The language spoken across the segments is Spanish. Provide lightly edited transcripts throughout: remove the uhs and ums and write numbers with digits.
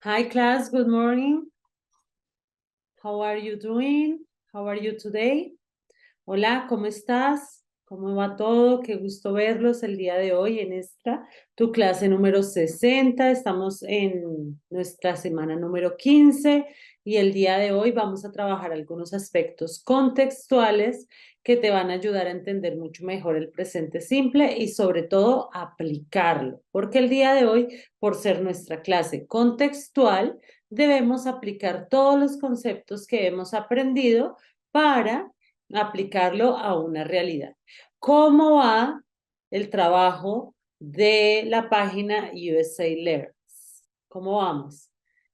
Hi class, good morning. How are you doing? How are you today? Hola, ¿cómo estás? ¿Cómo va todo? Qué gusto verlos el día de hoy en tu clase número 60. Estamos en nuestra semana número 15 y el día de hoy vamos a trabajar algunos aspectos contextuales que te van a ayudar a entender mucho mejor el presente simple y sobre todo aplicarlo, porque el día de hoy, por ser nuestra clase contextual, debemos aplicar todos los conceptos que hemos aprendido para aplicarlo a una realidad. ¿Cómo va el trabajo de la página USA Learns? ¿Cómo vamos?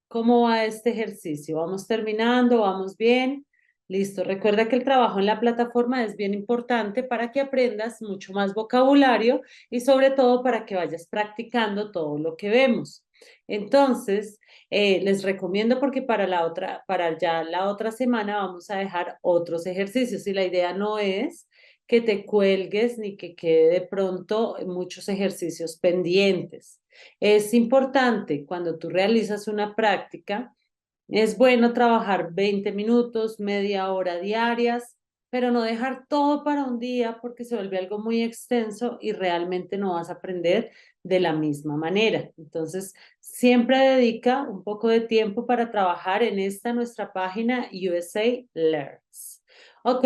¿Cómo va este ejercicio? ¿Vamos terminando? ¿Vamos bien? Listo. Recuerda que el trabajo en la plataforma es bien importante para que aprendas mucho más vocabulario y sobre todo para que vayas practicando todo lo que vemos. Entonces, les recomiendo porque para ya la otra semana vamos a dejar otros ejercicios y la idea no es que te cuelgues ni que quede de pronto muchos ejercicios pendientes. Es importante cuando tú realizas una práctica, es bueno trabajar 20 minutos, media hora diarias, pero no dejar todo para un día porque se vuelve algo muy extenso y realmente no vas a aprender de la misma manera. Entonces, siempre dedica un poco de tiempo para trabajar en esta nuestra página USA Learns. Ok,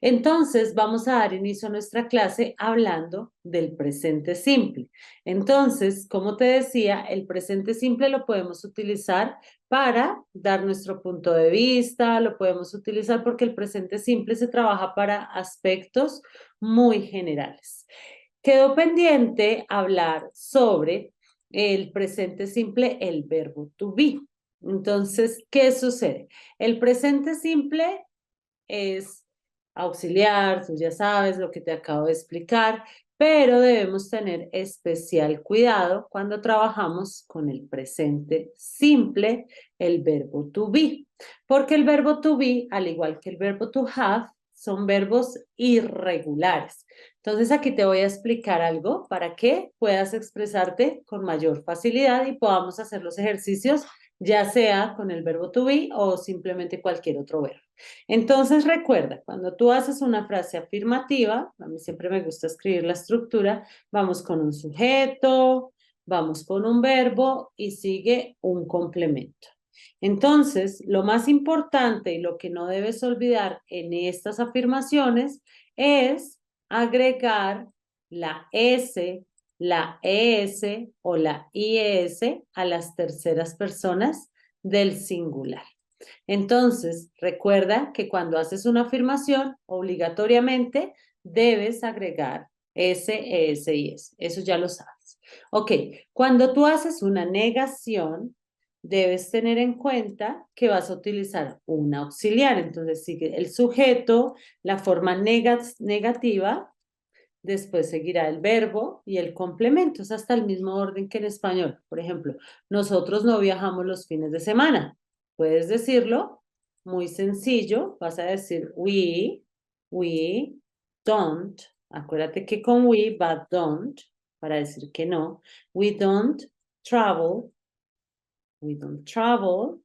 entonces vamos a dar inicio a nuestra clase hablando del presente simple. Entonces, como te decía, el presente simple lo podemos utilizar para dar nuestro punto de vista, lo podemos utilizar porque el presente simple se trabaja para aspectos muy generales. Quedó pendiente hablar sobre el presente simple, el verbo to be. Entonces, ¿qué sucede? El presente simple es auxiliar, tú ya sabes lo que te acabo de explicar, pero debemos tener especial cuidado cuando trabajamos con el presente simple, el verbo to be, porque el verbo to be, al igual que el verbo to have, son verbos irregulares. Entonces aquí te voy a explicar algo para que puedas expresarte con mayor facilidad y podamos hacer los ejercicios, ya sea con el verbo to be o simplemente cualquier otro verbo. Entonces recuerda, cuando tú haces una frase afirmativa, a mí siempre me gusta escribir la estructura, vamos con un sujeto, vamos con un verbo y sigue un complemento. Entonces, lo más importante y lo que no debes olvidar en estas afirmaciones es agregar la S, la ES o la IES a las terceras personas del singular. Entonces, recuerda que cuando haces una afirmación, obligatoriamente debes agregar S, ES y S. Eso ya lo sabes. Ok, cuando tú haces una negación, debes tener en cuenta que vas a utilizar un auxiliar. Entonces, sigue el sujeto, la forma negativa, después seguirá el verbo y el complemento. Es hasta el mismo orden que en español. Por ejemplo, nosotros no viajamos los fines de semana. Puedes decirlo muy sencillo. Vas a decir we don't. Acuérdate que con we va don't para decir que no. We don't travel. We don't travel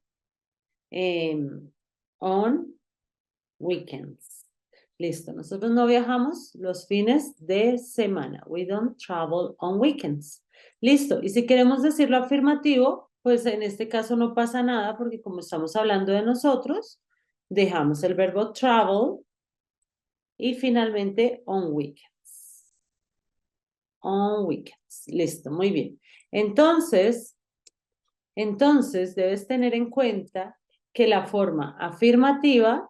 on weekends. Listo, nosotros no viajamos los fines de semana. We don't travel on weekends. Listo, y si queremos decirlo afirmativo, pues en este caso no pasa nada porque como estamos hablando de nosotros, dejamos el verbo travel y finalmente on weekends. On weekends. Listo, muy bien. Entonces, debes tener en cuenta que la forma afirmativa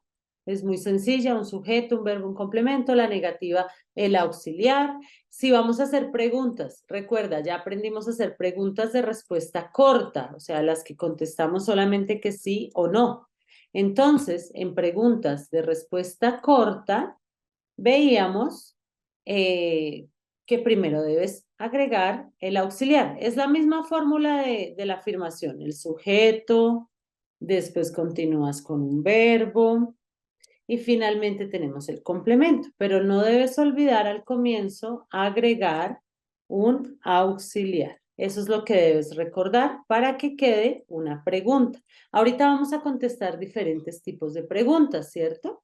es muy sencilla, un sujeto, un verbo, un complemento, la negativa, el auxiliar. Si vamos a hacer preguntas, recuerda, ya aprendimos a hacer preguntas de respuesta corta, o sea, las que contestamos solamente que sí o no. Entonces, en preguntas de respuesta corta, veíamos que primero debes agregar el auxiliar. Es la misma fórmula de la afirmación, el sujeto, después continúas con un verbo y finalmente tenemos el complemento, pero no debes olvidar al comienzo agregar un auxiliar. Eso es lo que debes recordar para que quede una pregunta. Ahorita vamos a contestar diferentes tipos de preguntas, ¿cierto?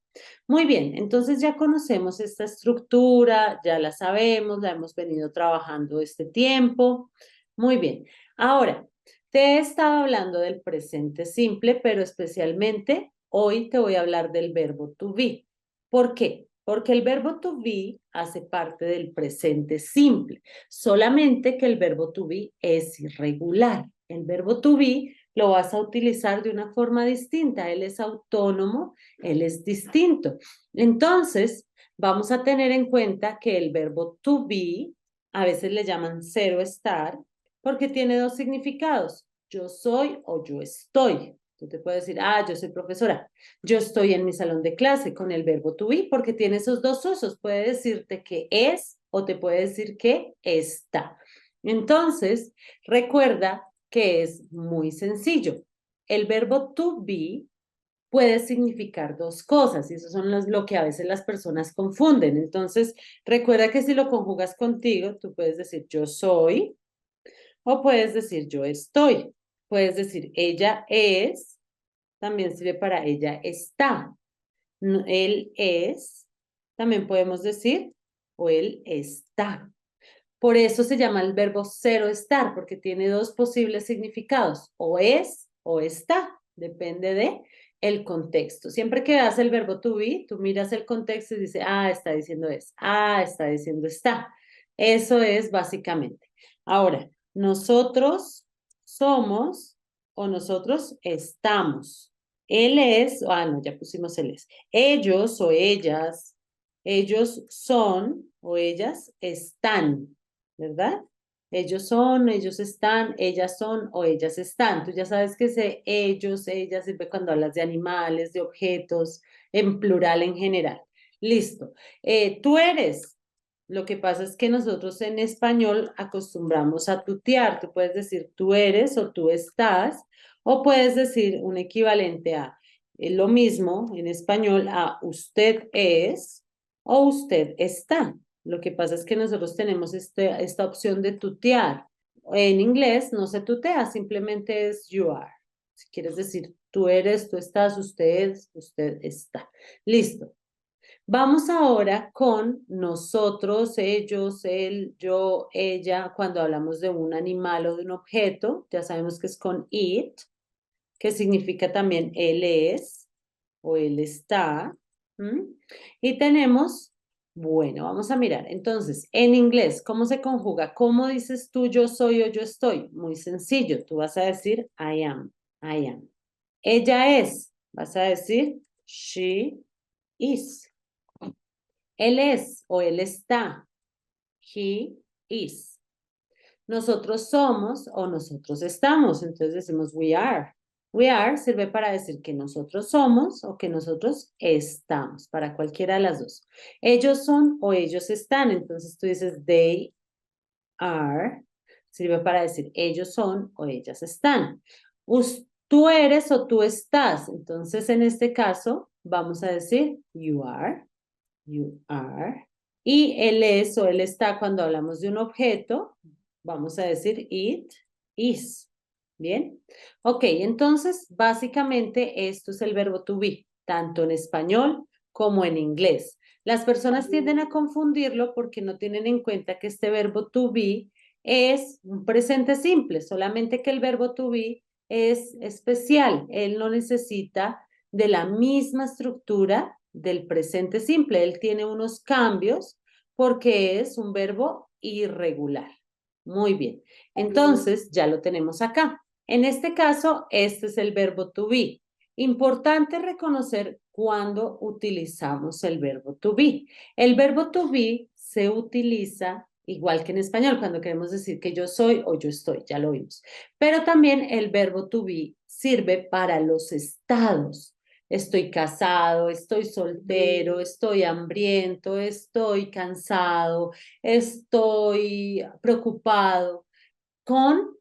Muy bien, entonces ya conocemos esta estructura, ya la sabemos, la hemos venido trabajando este tiempo. Muy bien, ahora te he estado hablando del presente simple, pero especialmente hoy te voy a hablar del verbo to be. ¿Por qué? Porque el verbo to be hace parte del presente simple, solamente que el verbo to be es irregular. El verbo to be lo vas a utilizar de una forma distinta, él es autónomo, él es distinto. Entonces, vamos a tener en cuenta que el verbo to be, a veces le llaman cero estar, porque tiene dos significados, yo soy o yo estoy. Tú te puedes decir, yo soy profesora, yo estoy en mi salón de clase con el verbo to be porque tiene esos dos usos. Puede decirte que es o te puede decir que está. Entonces, recuerda que es muy sencillo. El verbo to be puede significar dos cosas y eso son lo que a veces las personas confunden. Entonces, recuerda que si lo conjugas contigo, tú puedes decir yo soy o puedes decir yo estoy. Puedes decir ella es, también sirve para ella está. Él es, también podemos decir, o él está. Por eso se llama el verbo cero estar, porque tiene dos posibles significados, o es o está, depende de el contexto. Siempre que das el verbo to be, tú miras el contexto y dices, está diciendo es, está diciendo está. Eso es básicamente. Ahora, nosotros somos o nosotros estamos. Él es, no, ya pusimos él es. Ellos o ellos son o ellas están, ¿verdad? Ellos son, ellos están, ellas son o ellas están. Tú ya sabes que ese ellos, ellas sirve cuando hablas de animales, de objetos, en plural en general. Listo. Tú eres. Lo que pasa es que nosotros en español acostumbramos a tutear. Tú puedes decir tú eres o tú estás, o puedes decir un equivalente a lo mismo en español a usted es o usted está. Lo que pasa es que nosotros tenemos esta opción de tutear. En inglés no se tutea, simplemente es you are. Si quieres decir tú eres, tú estás, usted está. Listo. Vamos ahora con nosotros, ellos, él, yo, ella, cuando hablamos de un animal o de un objeto, ya sabemos que es con it, que significa también él es o él está. ¿Mm? Y tenemos, bueno, vamos a mirar. Entonces, en inglés, ¿cómo se conjuga? ¿Cómo dices tú yo soy o yo estoy? Muy sencillo. Tú vas a decir I am, I am. Ella es, vas a decir she is. Él es o él está. He is. Nosotros somos o nosotros estamos. Entonces decimos we are. We are sirve para decir que nosotros somos o que nosotros estamos, para cualquiera de las dos. Ellos son o ellos están. Entonces tú dices they are. Sirve para decir ellos son o ellas están. Tú eres o tú estás. Entonces en este caso vamos a decir you are. You are. Y él es o él está cuando hablamos de un objeto, vamos a decir it is. ¿Bien? Ok, entonces básicamente esto es el verbo to be, tanto en español como en inglés. Las personas tienden a confundirlo porque no tienen en cuenta que este verbo to be es un presente simple, solamente que el verbo to be es especial. Él no necesita de la misma estructura del presente simple. Él tiene unos cambios porque es un verbo irregular. Muy bien. Entonces, ya lo tenemos acá. En este caso, este es el verbo to be. Importante reconocer cuándo utilizamos el verbo to be. El verbo to be se utiliza igual que en español, cuando queremos decir que yo soy o yo estoy, ya lo vimos. Pero también el verbo to be sirve para los estados. Estoy casado, estoy soltero, estoy hambriento, estoy cansado, estoy preocupado, con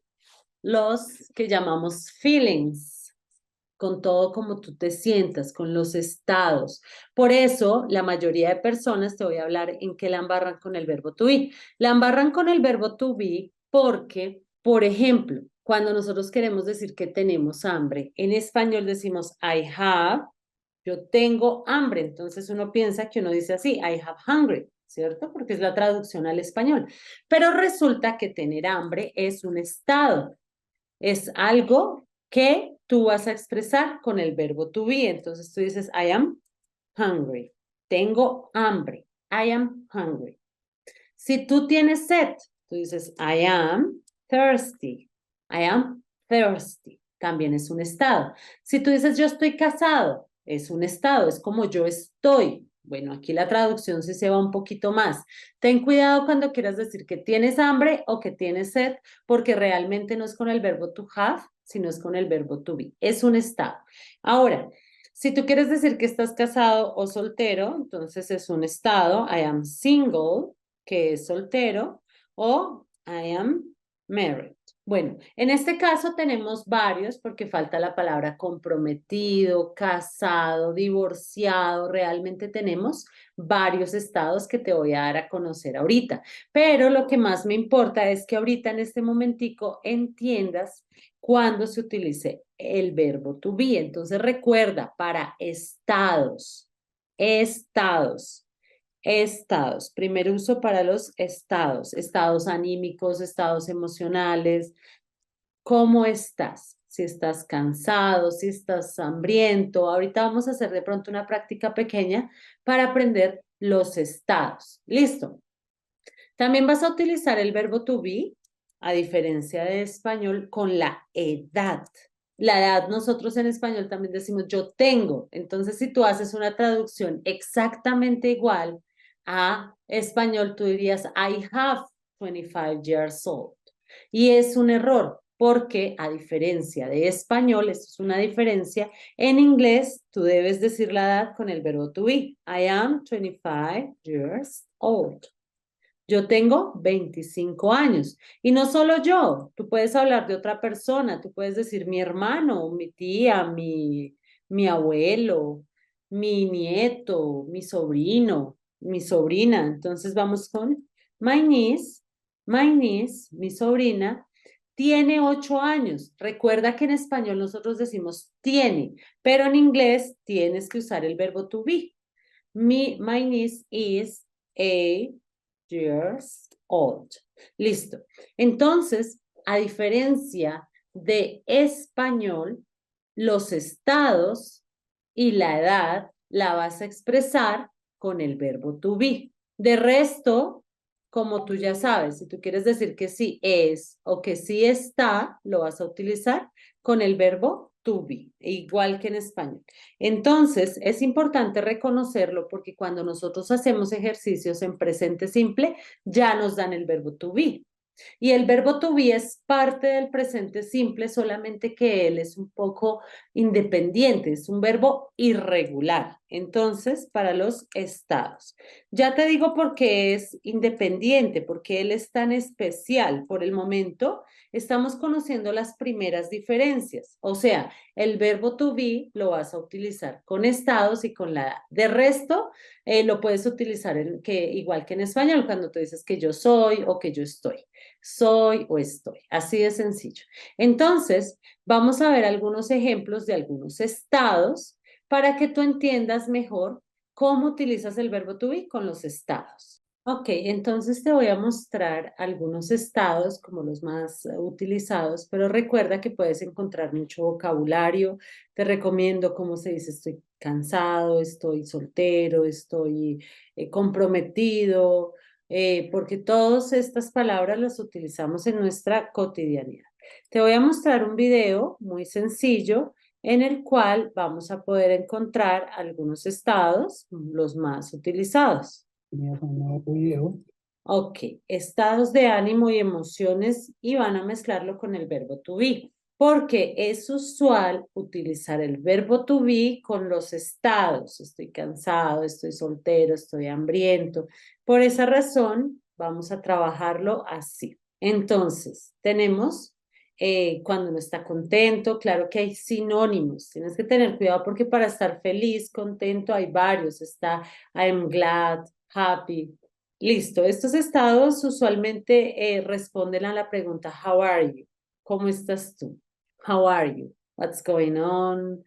los que llamamos feelings, con todo como tú te sientas, con los estados. Por eso, la mayoría de personas, te voy a hablar en qué la embarran con el verbo to be. La embarran con el verbo to be porque Por ejemplo, cuando nosotros queremos decir que tenemos hambre, en español decimos I have, yo tengo hambre. Entonces uno piensa que uno dice así, I have hungry, ¿cierto? Porque es la traducción al español. Pero resulta que tener hambre es un estado, es algo que tú vas a expresar con el verbo to be. Entonces tú dices I am hungry, tengo hambre, I am hungry. Si tú tienes sed, tú dices, I am thirsty. I am thirsty. También es un estado. Si tú dices, yo estoy casado, es un estado, es como yo estoy. Bueno, aquí la traducción sí se va un poquito más. Ten cuidado cuando quieras decir que tienes hambre o que tienes sed, porque realmente no es con el verbo to have, sino es con el verbo to be. Es un estado. Ahora, si tú quieres decir que estás casado o soltero, entonces es un estado. I am single, que es soltero, o I am married. Bueno, en este caso tenemos varios porque falta la palabra comprometido, casado, divorciado. Realmente tenemos varios estados que te voy a dar a conocer ahorita. Pero lo que más me importa es que ahorita en este momentico entiendas cuándo se utilice el verbo to be. Entonces recuerda, para estados, estados. Estados, primer uso para los estados, estados anímicos, estados emocionales. ¿Cómo estás? Si estás cansado, si estás hambriento. Ahorita vamos a hacer de pronto una práctica pequeña para aprender los estados. ¿Listo? También vas a utilizar el verbo to be, a diferencia de español, con la edad. La edad nosotros en español también decimos yo tengo. Entonces, si tú haces una traducción exactamente igual a español, tú dirías I have 25 years old. Y es un error porque a diferencia de español, esto es una diferencia, en inglés tú debes decir la edad con el verbo to be. I am 25 years old. Yo tengo 25 años y no solo yo, tú puedes hablar de otra persona, tú puedes decir mi hermano, mi tía, mi abuelo, mi nieto, mi sobrino, mi sobrina. Entonces vamos con my niece, mi sobrina, tiene 8 años. Recuerda que en español nosotros decimos tiene, pero en inglés tienes que usar el verbo to be. My niece is a years old. Listo. Entonces, a diferencia de español, los estados y la edad la vas a expresar con el verbo to be. De resto, como tú ya sabes, si tú quieres decir que sí es o que sí está, lo vas a utilizar con el verbo to be, igual que en español. Entonces, es importante reconocerlo porque cuando nosotros hacemos ejercicios en presente simple, ya nos dan el verbo to be. Y el verbo to be es parte del presente simple, solamente que él es un poco independiente, es un verbo irregular. Entonces, para los estados. Ya te digo por qué es independiente, porque él es tan especial. Por el momento, estamos conociendo las primeras diferencias. O sea, el verbo to be lo vas a utilizar con estados y con la. De resto, lo puedes utilizar igual que en español, cuando tú dices que yo soy o que yo estoy. Soy o estoy. Así de sencillo. Entonces, vamos a ver algunos ejemplos de algunos estados para que tú entiendas mejor cómo utilizas el verbo to be con los estados. Ok, entonces te voy a mostrar algunos estados como los más utilizados, pero recuerda que puedes encontrar mucho vocabulario. Te recomiendo cómo se dice estoy cansado, estoy soltero, estoy comprometido, porque todas estas palabras las utilizamos en nuestra cotidianidad. Te voy a mostrar un video muy sencillo en el cual vamos a poder encontrar algunos estados, los más utilizados. Ok, estados de ánimo y emociones y van a mezclarlo con el verbo to be, porque es usual utilizar el verbo to be con los estados. Estoy cansado, estoy soltero, estoy hambriento. Por esa razón, vamos a trabajarlo así. Entonces, tenemos cuando uno está contento, claro que hay sinónimos. Tienes que tener cuidado porque para estar feliz, contento, hay varios. Está I'm glad, happy. Listo, estos estados usualmente responden a la pregunta How are you? ¿Cómo estás tú? How are you? What's going on?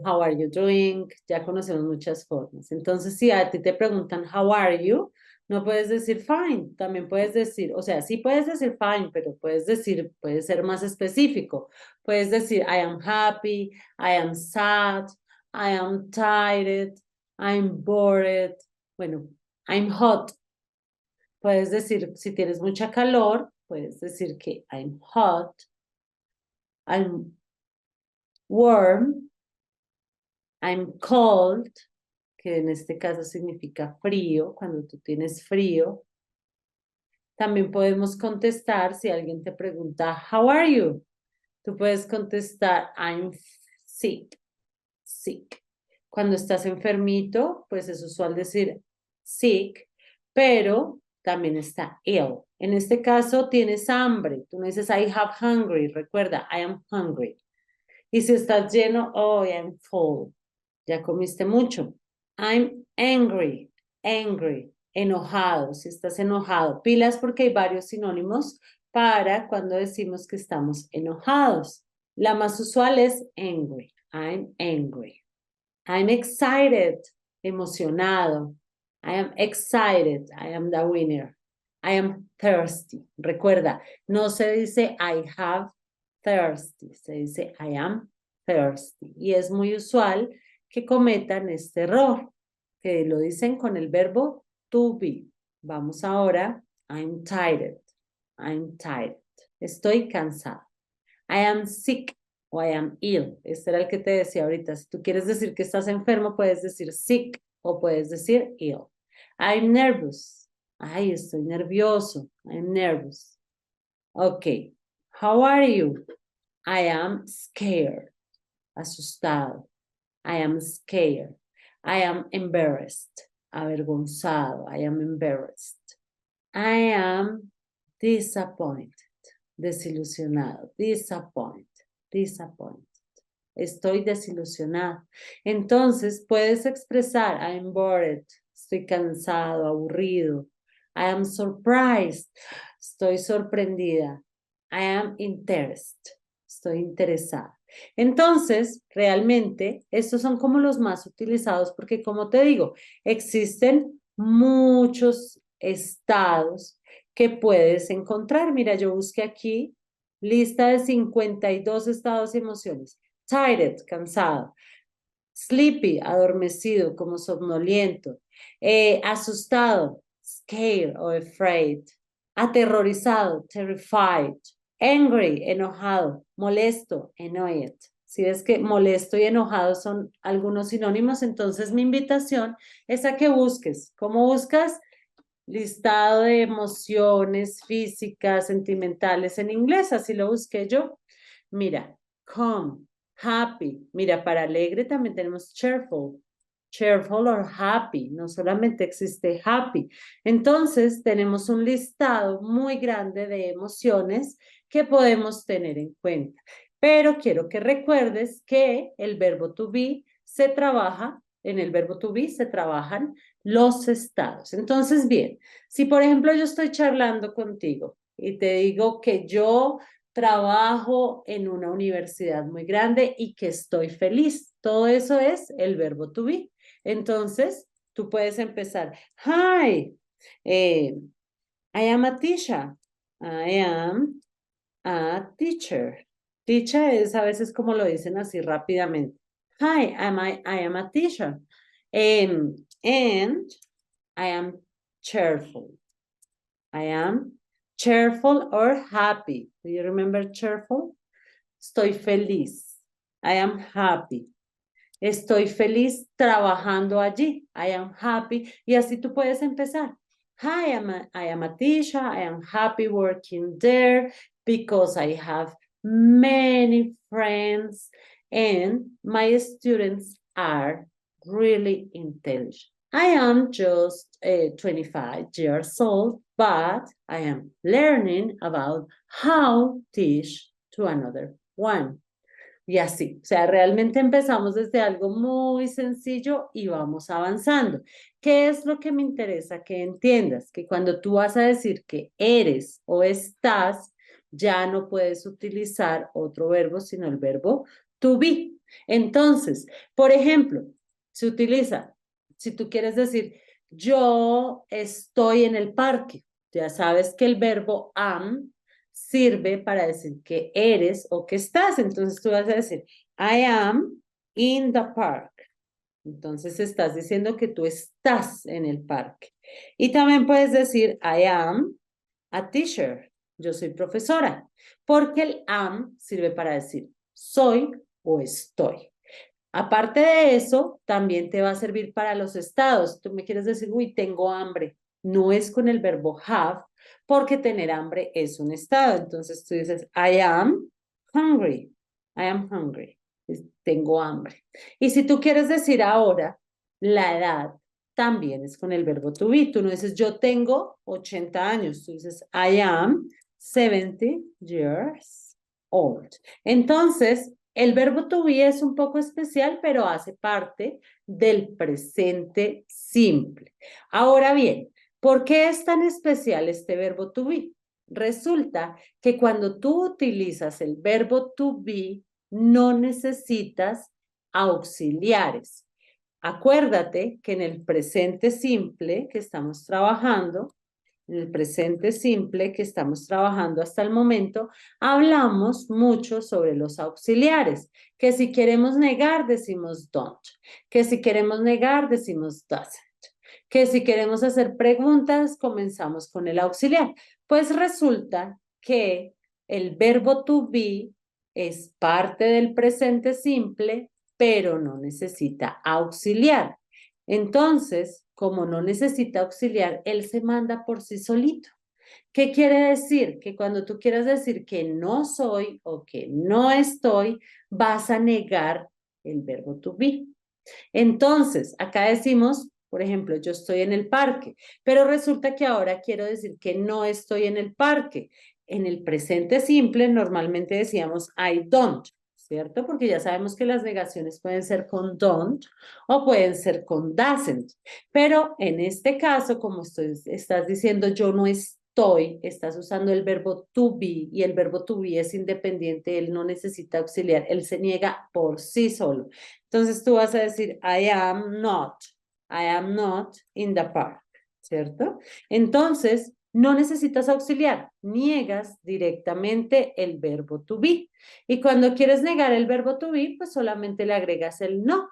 How are you doing? Ya conocemos muchas formas. Entonces, si a ti te preguntan How are you? No puedes decir fine, también puedes decir, o sea, sí puedes decir fine, pero puedes decir, puedes ser más específico. Puedes decir I am happy, I am sad, I am tired, I'm bored. Bueno, I'm hot. Puedes decir, si tienes mucha calor, puedes decir que I'm hot, I'm warm, I'm cold, que en este caso significa frío, cuando tú tienes frío. También podemos contestar si alguien te pregunta, How are you? Tú puedes contestar, I'm sick, sick. Cuando estás enfermito, pues es usual decir sick, pero también está ill. En este caso, tienes hambre. Tú no dices I have hungry. Recuerda, I am hungry. Y si estás lleno, oh, I am full. Ya comiste mucho. I'm angry, angry, enojado. Si estás enojado, pilas porque hay varios sinónimos para cuando decimos que estamos enojados. La más usual es angry. I'm angry. I'm excited, emocionado. I am excited. I am the winner. I am thirsty. Recuerda, no se dice I have thirsty, se dice I am thirsty. Y es muy usual que cometan este error, que lo dicen con el verbo to be. Vamos ahora, I'm tired. I'm tired. Estoy cansado. I am sick o I am ill. Este era el que te decía ahorita. Si tú quieres decir que estás enfermo, puedes decir sick o puedes decir ill. I'm nervous. Ay, estoy nervioso. I'm nervous. Ok. How are you? I am scared. Asustado. I am scared. I am embarrassed. Avergonzado. I am embarrassed. I am disappointed. Desilusionado. Disappointed. Disappointed. Estoy desilusionado. Entonces puedes expresar I'm bored. Estoy cansado, aburrido. I am surprised. Estoy sorprendida. I am interested. Estoy interesada. Entonces, realmente, estos son como los más utilizados porque, como te digo, existen muchos estados que puedes encontrar. Mira, yo busqué aquí lista de 52 estados y emociones. Tired, cansado. Sleepy, adormecido, como somnoliento. Asustado, scared o afraid. Aterrorizado, terrified. Angry, enojado. Molesto, annoyed. Si ves que molesto y enojado son algunos sinónimos, entonces mi invitación es a que busques. ¿Cómo buscas? Listado de emociones físicas, sentimentales en inglés, así lo busqué yo. Mira, calm, happy. Mira, para alegre también tenemos cheerful. Cheerful or happy, no solamente existe happy. Entonces, tenemos un listado muy grande de emociones que podemos tener en cuenta. Pero quiero que recuerdes que el verbo to be se trabaja, en el verbo to be se trabajan los estados. Entonces, bien, si por ejemplo yo estoy charlando contigo y te digo que yo trabajo en una universidad muy grande y que estoy feliz, todo eso es el verbo to be. Entonces, tú puedes empezar, hi, I am a teacher. I am a teacher. Teacher es a veces como lo dicen así rápidamente. Hi, I am a teacher. And I am cheerful. I am cheerful or happy. Do you remember cheerful? Estoy feliz. I am happy. Estoy feliz trabajando allí. I am happy. Y así tú puedes empezar. Hi, I am a teacher. I am happy working there because I have many friends and my students are really intelligent. I am just 25 years old, but I am learning about how to teach to another one. y así. O sea, realmente empezamos desde algo muy sencillo y vamos avanzando. ¿Qué es lo que me interesa que entiendas? Que cuando tú vas a decir que eres o estás, ya no puedes utilizar otro verbo, sino el verbo to be. Entonces, por ejemplo, se utiliza, si tú quieres decir, yo estoy en el parque, ya sabes que el verbo am sirve para decir que eres o que estás. Entonces tú vas a decir, I am in the park. Entonces estás diciendo que tú estás en el parque. Y también puedes decir, I am a teacher. Yo soy profesora. Porque el am sirve para decir soy o estoy. Aparte de eso, también te va a servir para los estados. Tú me quieres decir, uy, tengo hambre. No es con el verbo have, porque tener hambre es un estado. Entonces tú dices, I am hungry. I am hungry. Tengo hambre. Y si tú quieres decir ahora, la edad también es con el verbo to be. Tú no dices, yo tengo 80 años. Tú dices, I am 70 years old. Entonces, el verbo to be es un poco especial, pero hace parte del presente simple. Ahora bien, ¿por qué es tan especial este verbo to be? Resulta que cuando tú utilizas el verbo to be, no necesitas auxiliares. Acuérdate que en el presente simple que estamos trabajando, en el presente simple que estamos trabajando hasta el momento, hablamos mucho sobre los auxiliares, que si queremos negar decimos don't, que si queremos negar decimos doesn't, que si queremos hacer preguntas comenzamos con el auxiliar. Pues resulta que el verbo to be es parte del presente simple, pero no necesita auxiliar. Entonces, como no necesita auxiliar, él se manda por sí solito. ¿Qué quiere decir? Que cuando tú quieras decir que no soy o que no estoy, vas a negar el verbo to be. Entonces, acá decimos, por ejemplo, yo estoy en el parque, pero resulta que ahora quiero decir que no estoy en el parque. En el presente simple normalmente decíamos I don't, ¿cierto? Porque ya sabemos que las negaciones pueden ser con don't o pueden ser con doesn't. Pero en este caso, como estás diciendo yo no estoy, estás usando el verbo to be y el verbo to be es independiente, él no necesita auxiliar, él se niega por sí solo. Entonces tú vas a decir, I am not in the park, ¿cierto? Entonces, no necesitas auxiliar, niegas directamente el verbo to be. Y cuando quieres negar el verbo to be, pues solamente le agregas el no.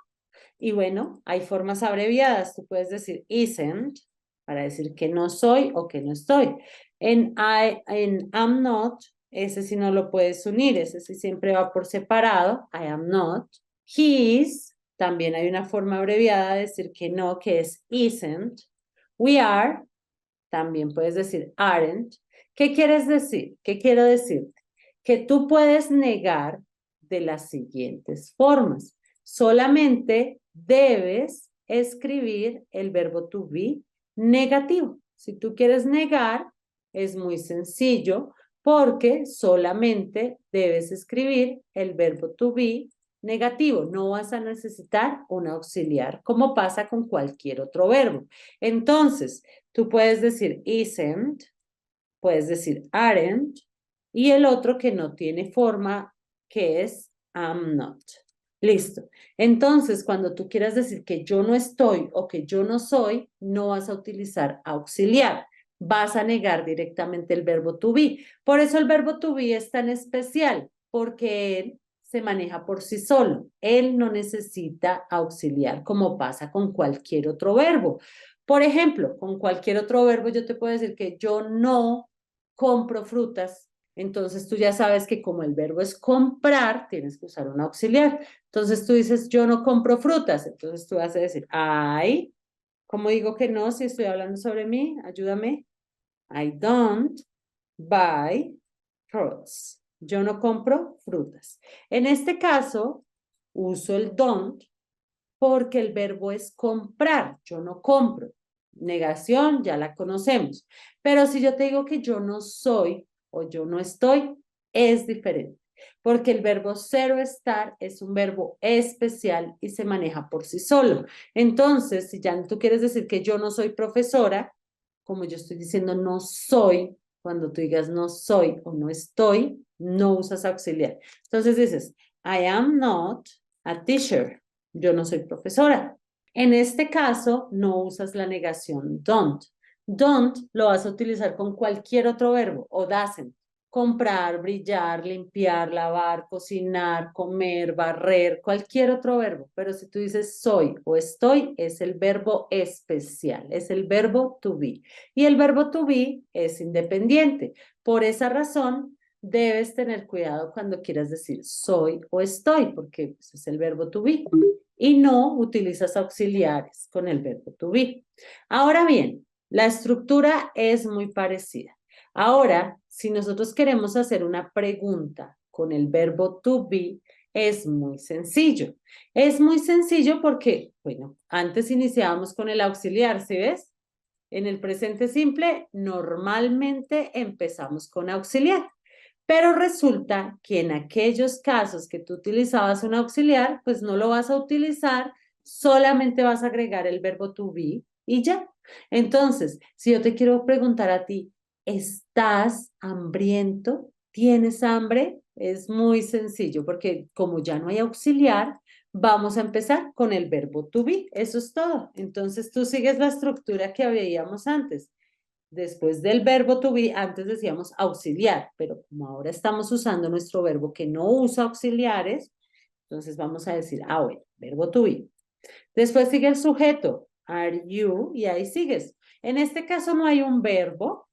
Y bueno, hay formas abreviadas. Tú puedes decir isn't para decir que no soy o que no estoy. En am not, ese sí no lo puedes unir, ese sí siempre va por separado. I am not. His, también hay una forma abreviada de decir que no, que es isn't. We are, también puedes decir aren't. ¿Qué quieres decir? ¿Qué quiero decirte? Que tú puedes negar de las siguientes formas. Solamente debes escribir el verbo to be negativo. Si tú quieres negar, es muy sencillo porque solamente debes escribir el verbo to be negativo. No vas a necesitar un auxiliar como pasa con cualquier otro verbo. Entonces, tú puedes decir isn't, puedes decir aren't, y el otro que no tiene forma, que es am not. Listo. Entonces, cuando tú quieras decir que yo no estoy o que yo no soy, no vas a utilizar auxiliar. Vas a negar directamente el verbo to be. Por eso el verbo to be es tan especial, porque él se maneja por sí solo. Él no necesita auxiliar como pasa con cualquier otro verbo. Por ejemplo, con cualquier otro verbo yo te puedo decir que yo no compro frutas. Entonces tú ya sabes que como el verbo es comprar, tienes que usar un auxiliar. Entonces tú dices, yo no compro frutas. Entonces tú vas a decir, I, ¿cómo digo que no si estoy hablando sobre mí? Ayúdame. I don't buy fruits. Yo no compro frutas. En este caso, uso el don't porque el verbo es comprar. Yo no compro. Negación, ya la conocemos. Pero si yo te digo que yo no soy o yo no estoy, es diferente. porque el verbo ser o estar es un verbo especial y se maneja por sí solo. Entonces, si ya tú quieres decir que yo no soy profesora, como yo estoy diciendo no soy, cuando tú digas no soy o no estoy, no usas auxiliar. Entonces dices, I am not a teacher. Yo no soy profesora. En este caso, no usas la negación don't. Don't lo vas a utilizar con cualquier otro verbo o doesn't. Comprar, brillar, limpiar, lavar, cocinar, comer, barrer, cualquier otro verbo. Pero si tú dices soy o estoy, es el verbo especial, es el verbo to be. Y el verbo to be es independiente. Por esa razón, debes tener cuidado cuando quieras decir soy o estoy, porque pues, es el verbo to be. Y no utilizas auxiliares con el verbo to be. Ahora bien, la estructura es muy parecida. Ahora, si nosotros queremos hacer una pregunta con el verbo to be, es muy sencillo. Es muy sencillo porque, bueno, antes iniciábamos con el auxiliar, ¿sí ves? En el presente simple, normalmente empezamos con auxiliar. Pero resulta que en aquellos casos que tú utilizabas un auxiliar, pues no lo vas a utilizar, solamente vas a agregar el verbo to be y ya. Entonces, si yo te quiero preguntar a ti, ¿estás hambriento? ¿Tienes hambre? Es muy sencillo porque como ya no hay auxiliar, vamos a empezar con el verbo to be. Eso es todo. Entonces tú sigues la estructura que veíamos antes. Después del verbo to be, antes decíamos auxiliar, pero como ahora estamos usando nuestro verbo que no usa auxiliares, entonces vamos a decir, bueno, verbo to be. Después sigue el sujeto, are you, y ahí sigues. En este caso no hay un verbo,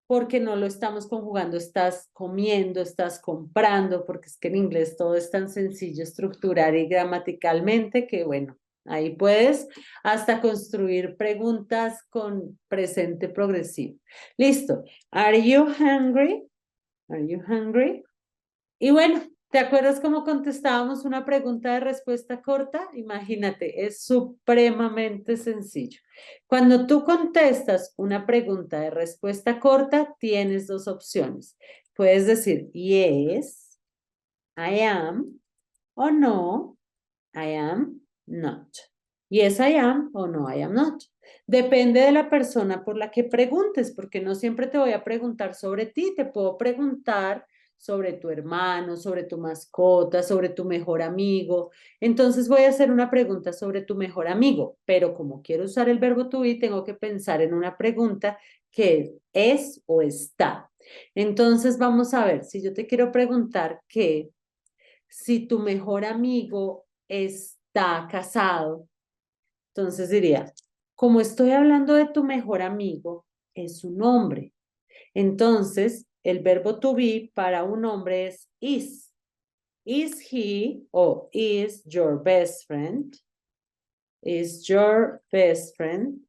porque no lo estamos conjugando, estás comiendo, estás comprando, porque es que en inglés todo es tan sencillo estructurar y gramaticalmente que bueno, ahí puedes hasta construir preguntas con presente progresivo. Listo. Are you hungry? Are you hungry? Y bueno, ¿te acuerdas cómo contestábamos una pregunta de respuesta corta? Imagínate, es supremamente sencillo. Cuando tú contestas una pregunta de respuesta corta, tienes dos opciones. Puedes decir yes, I am, o no, I am not. Yes, I am o no, I am not. Depende de la persona por la que preguntes, porque no siempre te voy a preguntar sobre ti, te puedo preguntar sobre tu hermano, sobre tu mascota, sobre tu mejor amigo. Entonces voy a hacer una pregunta sobre tu mejor amigo, pero como quiero usar el verbo to be, tengo que pensar en una pregunta que es o está. Entonces vamos a ver, si yo te quiero preguntar que si tu mejor amigo está casado, entonces diría, como estoy hablando de tu mejor amigo, es un hombre. Entonces, el verbo to be para un hombre es is. Is he o is your best friend? Is your best friend?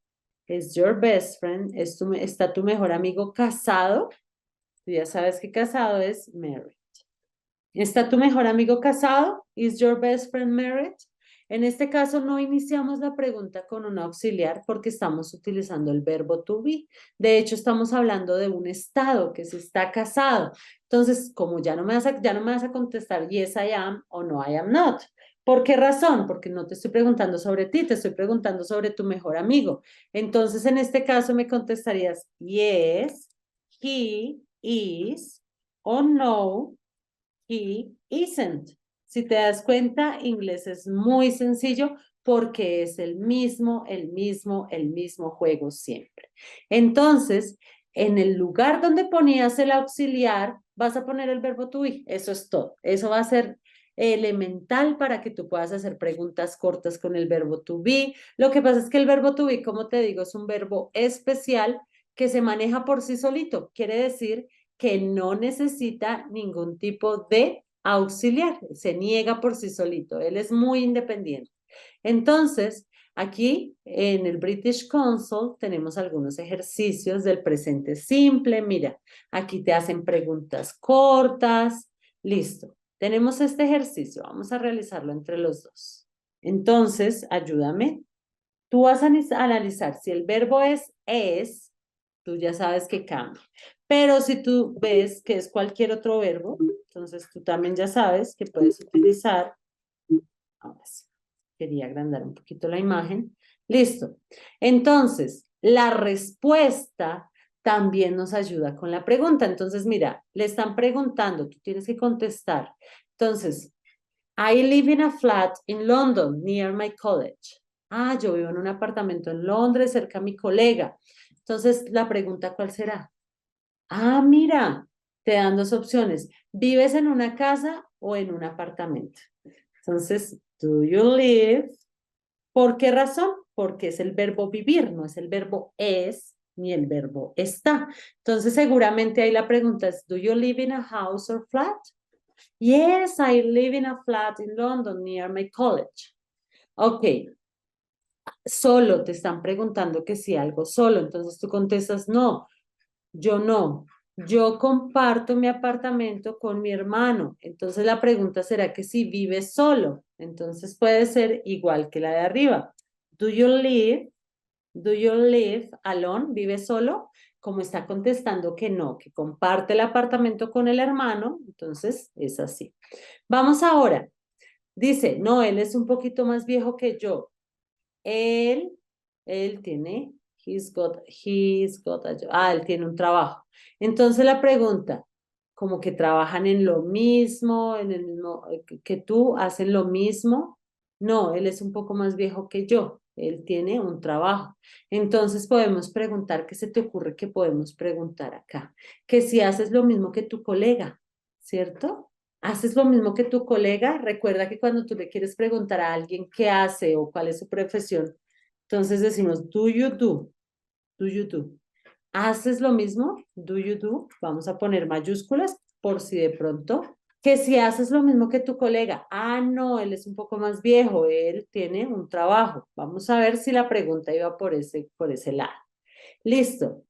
Is your best friend? ¿Está tu mejor amigo casado? Tú ya sabes que casado es married. ¿Está tu mejor amigo casado? Is your best friend married? En este caso no iniciamos la pregunta con un auxiliar porque estamos utilizando el verbo to be. De hecho, estamos hablando de un estado que se está casado. Entonces, como ya no me vas a contestar yes, I am o no, I am not. ¿Por qué razón? Porque no te estoy preguntando sobre ti, te estoy preguntando sobre tu mejor amigo. Entonces, en este caso me contestarías yes, he is o no, he isn't. Si te das cuenta, inglés es muy sencillo porque es el mismo juego siempre. Entonces, en el lugar donde ponías el auxiliar, vas a poner el verbo to be. Eso es todo. Eso va a ser elemental para que tú puedas hacer preguntas cortas con el verbo to be. Lo que pasa es que el verbo to be, como te digo, es un verbo especial que se maneja por sí solito. Quiere decir que no necesita ningún tipo de auxiliar, se niega por sí solito, él es muy independiente. Entonces, aquí en el British Council tenemos algunos ejercicios del presente simple. Mira, aquí te hacen preguntas cortas. Listo, tenemos este ejercicio, vamos a realizarlo entre los dos. Entonces, ayúdame. Tú vas a analizar si el verbo es, tú ya sabes que cambia. Pero si tú ves que es cualquier otro verbo, entonces tú también ya sabes que puedes utilizar, ahora sí, quería agrandar un poquito la imagen, listo. Entonces, la respuesta también nos ayuda con la pregunta. Entonces, mira, le están preguntando, tú tienes que contestar. Entonces, I live in a flat in London, near my college. Ah, yo vivo en un apartamento en Londres, cerca a mi colega. Entonces, la pregunta, ¿cuál será? Ah, mira, te dan dos opciones. ¿Vives en una casa o en un apartamento? Entonces, do you live? ¿Por qué razón? Porque es el verbo vivir, no es el verbo es ni el verbo está. Entonces, seguramente ahí la pregunta es, ¿do you live in a house or flat? Yes, I live in a flat in London near my college. Ok, solo te están preguntando que si algo solo, entonces tú contestas no, yo no. Yo comparto mi apartamento con mi hermano. Entonces la pregunta será que si vives solo. Entonces puede ser igual que la de arriba. Do you live? Do you live alone? ¿Vive solo? Como está contestando que no, que comparte el apartamento con el hermano, entonces es así. Vamos ahora. Dice, no, él es un poquito más viejo que yo. Él, él tiene, él tiene un trabajo. Entonces la pregunta, como que trabajan en lo mismo, en el mismo, que tú hacen lo mismo. No, él es un poco más viejo que yo. Él tiene un trabajo. Entonces podemos preguntar, ¿qué se te ocurre que podemos preguntar acá? Que si haces lo mismo que tu colega, ¿cierto? Haces lo mismo que tu colega. Recuerda que cuando tú le quieres preguntar a alguien qué hace o cuál es su profesión, entonces decimos, do you do? Do you do? ¿Haces lo mismo? Do you do? Vamos a poner mayúsculas por si de pronto. Que si haces lo mismo que tu colega. Ah, no, él es un poco más viejo, él tiene un trabajo. Vamos a ver si la pregunta iba por ese lado. Listo.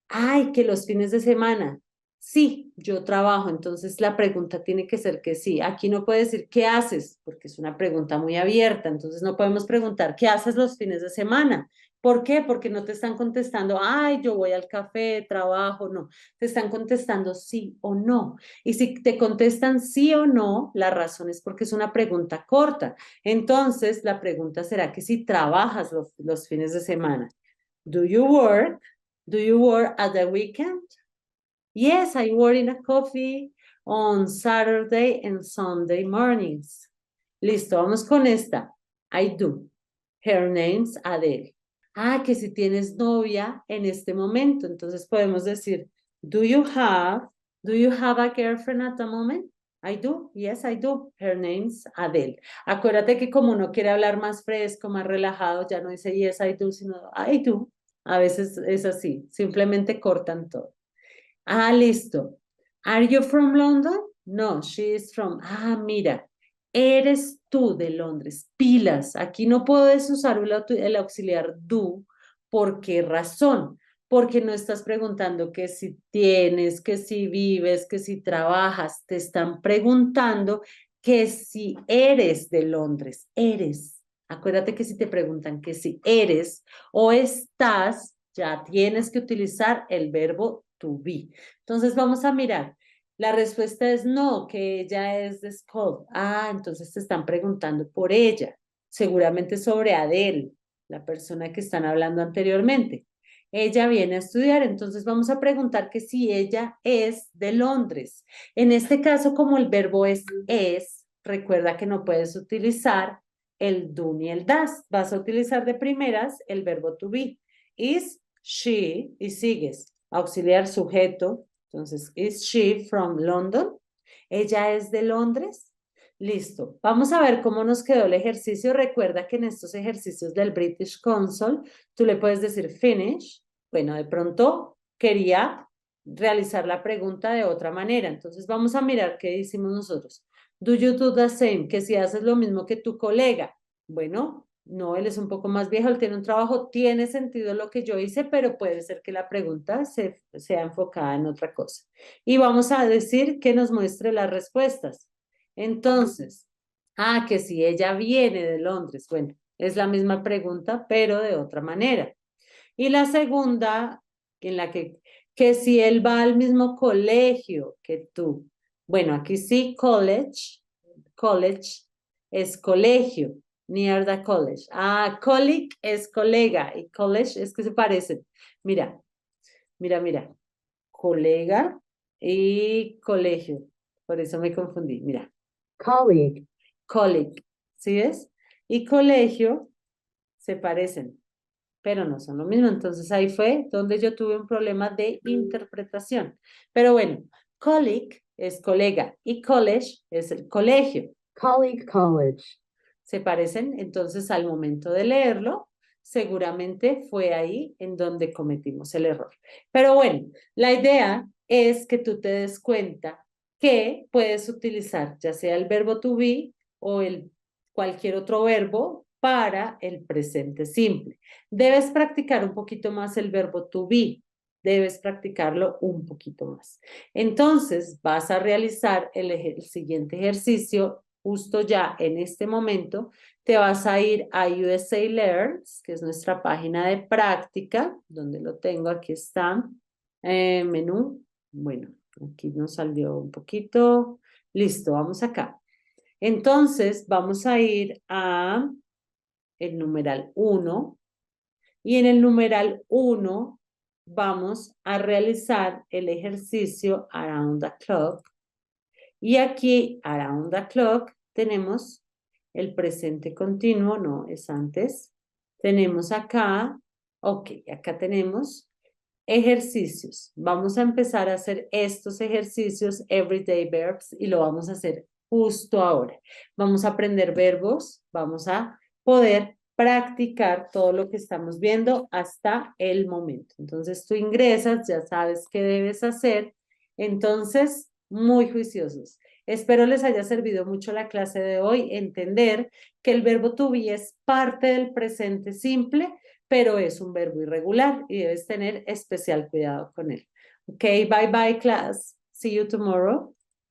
Ay, que los fines de semana. Sí, yo trabajo, entonces la pregunta tiene que ser que sí. Aquí no puede decir qué haces, porque es una pregunta muy abierta, entonces no podemos preguntar qué haces los fines de semana. ¿Por qué? Porque no te están contestando, ay, yo voy al café, trabajo, no. Te están contestando sí o no. Y si te contestan sí o no, la razón es porque es una pregunta corta. Entonces, la pregunta será que si trabajas los fines de semana. Do you work? Do you work at the weekend? Yes, I work in a coffee on Saturday and Sunday mornings. Listo, vamos con esta. I do. Her name's Adele. Ah, que si tienes novia en este momento, entonces podemos decir, do you have, do you have a girlfriend at the moment? I do. Yes, I do. Her name's Adele. Acuérdate que como uno quiere hablar más fresco, más relajado, ya no dice yes, I do, sino I do. A veces es así, simplemente cortan todo. Ah, listo. Are you from London? No, she is from. Ah, mira, eres tú de Londres. Pilas. Aquí no puedes usar el auxiliar do. ¿Por qué razón? Porque no estás preguntando que si tienes, que si vives, que si trabajas. Te están preguntando que si eres de Londres. Eres. Acuérdate que si te preguntan que si eres o estás, ya tienes que utilizar el verbo to be. Entonces vamos a mirar. La respuesta es no, que ella es de Scott. Ah, entonces te están preguntando por ella, seguramente sobre Adele, la persona que están hablando anteriormente. Ella viene a estudiar, entonces vamos a preguntar que si ella es de Londres. En este caso, como el verbo es, recuerda que no puedes utilizar el do ni el das. Vas a utilizar de primeras el verbo to be. Is she, y sigues, auxiliar sujeto. Entonces, is she from London? ¿Ella es de Londres? Listo. Vamos a ver cómo nos quedó el ejercicio. Recuerda que en estos ejercicios del British Council, tú le puedes decir finish. Bueno, de pronto quería realizar la pregunta de otra manera. Entonces, vamos a mirar qué decimos nosotros. Do you do the same? Que si haces lo mismo que tu colega. Bueno, no, él es un poco más viejo, él tiene un trabajo, tiene sentido lo que yo hice, pero puede ser que la pregunta sea enfocada en otra cosa. Y vamos a decir que nos muestre las respuestas. Entonces, que si ella viene de Londres, bueno, es la misma pregunta, pero de otra manera. Y la segunda que si él va al mismo colegio que tú. Bueno, aquí sí, college es colegio, near the college. Ah, colleague es colega y college es que se parecen. Mira, mira, colega y colegio. Por eso me confundí. Mira, colleague, ¿sí ves? Y colegio se parecen, pero no son lo mismo. Entonces ahí fue donde yo tuve un problema de interpretación. Pero bueno, colleague es colega y college es el colegio. College. Se parecen, entonces al momento de leerlo, seguramente fue ahí en donde cometimos el error. Pero bueno, la idea es que tú te des cuenta que puedes utilizar ya sea el verbo to be o cualquier otro verbo para el presente simple. Debes practicar un poquito más el verbo to be, debes practicarlo un poquito más. Entonces vas a realizar el siguiente ejercicio justo ya en este momento. Te vas a ir a USA Learns, que es nuestra página de práctica, donde lo tengo, aquí está, menú. Bueno, aquí nos salió un poquito. Listo, vamos acá. Entonces, vamos a ir a el numeral 1 y en el numeral 1 vamos a realizar el ejercicio Around the Clock. Y aquí, around the clock, tenemos el presente continuo, no, es antes. Tenemos acá, ok, acá tenemos ejercicios. Vamos a empezar a hacer estos ejercicios, everyday verbs, y lo vamos a hacer justo ahora. Vamos a aprender verbos, vamos a poder practicar todo lo que estamos viendo hasta el momento. Entonces tú ingresas, ya sabes qué debes hacer. Entonces, muy juiciosos. Espero les haya servido mucho la clase de hoy, entender que el verbo to be es parte del presente simple, pero es un verbo irregular y debes tener especial cuidado con él. Ok, bye bye class. See you tomorrow.